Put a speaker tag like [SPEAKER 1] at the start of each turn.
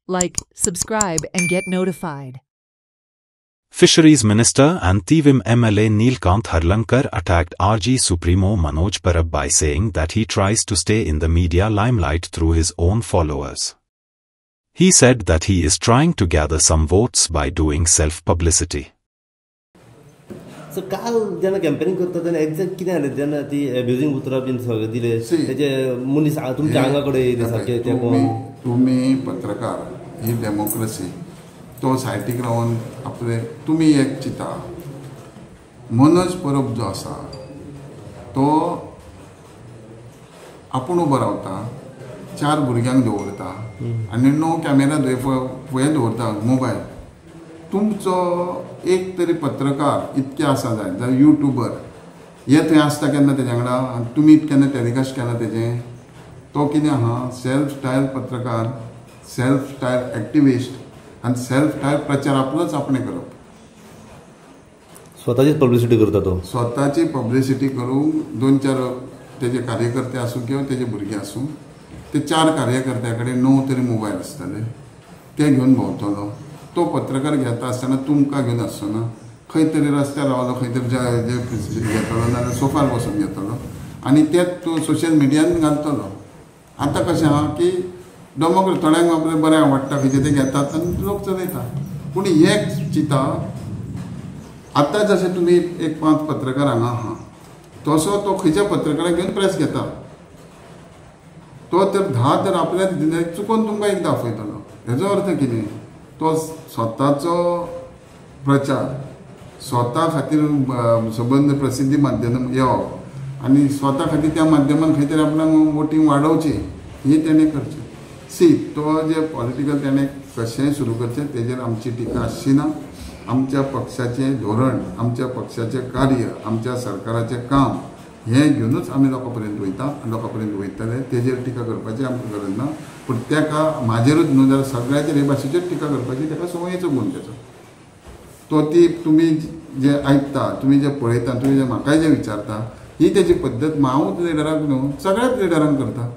[SPEAKER 1] like, subscribe and get notified.
[SPEAKER 2] Fisheries Minister and Tivim MLA Neelkant Harlankar attacked RG Supremo Manoj Parab by saying that he tries to stay in the media limelight through his own followers. He said that he is trying to gather some votes by doing self-publicity.
[SPEAKER 3] So, काल जेन्ना campaigning करता तेन्ना exact कितें जालें जेन्ना ती अब्युजिंग उतरां bin सगळें दिले तेजे मनीस तुमच्या आंगा कडेन येयले सारके ते कोण
[SPEAKER 4] तुम्ही पत्रकार ही डेमोक्रेसी तो सायटीक रावन आपले तुम्ही एक चिता मनोज परब जो आसा तो आपूण उबो रावता 4 भुरग्यांक दवरता आनी 9 कॅमेरा फुडें दवरता मोबायल तुमचो एक तरी पत्रकार इतके आसा जाय जाल्यार यूट्यूबर हे थंय आसता केन्ना तेज्या वांगडा आनी तुमी केन्ना टॅलिकास्ट केला तेजें तो कितें आहा सेल्फ स्टायल पत्रकार सेल्फ स्टायल एक्टिविस्ट आनी सेल्फ स्टायल प्रचार आपलोच आपणे करप
[SPEAKER 3] स्वताचीच पब्लिसिटी करता तो
[SPEAKER 4] स्वताची पब्लिसिटी करूंक 2-4 तेजे कार्यकर्ते आसूं किंवा तेजे भुरगे आसूं ते 4 कार्यकर्त्या कडेन 9 तरी मोबायल आसतले ते घेवन भोंवतलो तो पत्रकार घेता आसतना तुमकां घेवन आसना खंय तरी रस्त्यार रावलो खंय तरी घेतलो नाल्यार सोफार बसून घेतलो आनी तेच तो सोशल मिडियान घालतलो आतां कशें आहा की डेमोक्रेसी थोड्यांक आपलें बरें आवडटा खंयचें तें घेतात आनी लोक चलयता पूण हे चिता आतां जशें तुमी एक 5 पत्रकार हांगा आहा तसो तो खंयच्या पत्रकाराक घेवन प्रेस घेता तो तर 10 तर आपल्याच चुकोवन तुमकां एक दाखयतलो हेजो अर्थ कितें तो स्वताचो प्रचार स्वता खातीर संबंद प्रसिद्धी माध्यम येवप आनी स्वता खातीर त्या माध्यमान खंय तरी आपणाक वोटींग वाडोवची ही तेणें करचें सी तो जे पॉलिटिकल तेणें कशेंय सुरू करचें तेजेर आमची टिका आसची ना आमच्या पक्षाचें धोरण आमच्या पक्षाचें कार्य आमच्या सरकाराचें काम हें घेवनूच आमी लोकां पर्यंत वयता आनी लोकां पर्यंत वयतले तेजेर टिका करपाची आमकां गरज ना पूण तेका म्हाजेरूच न्हू जाल्यार सगळ्याचेर हे भाशेचेर टिका करपाची तेका संवयेचो गूण तेचो तो ती तुमी जे आयकता तुमी जे पळयता तुमी जे म्हाकाय जे विचारता ही तेजी पद्दत हांवूच लिडराक न्हू सगळ्याच लिडरांक करता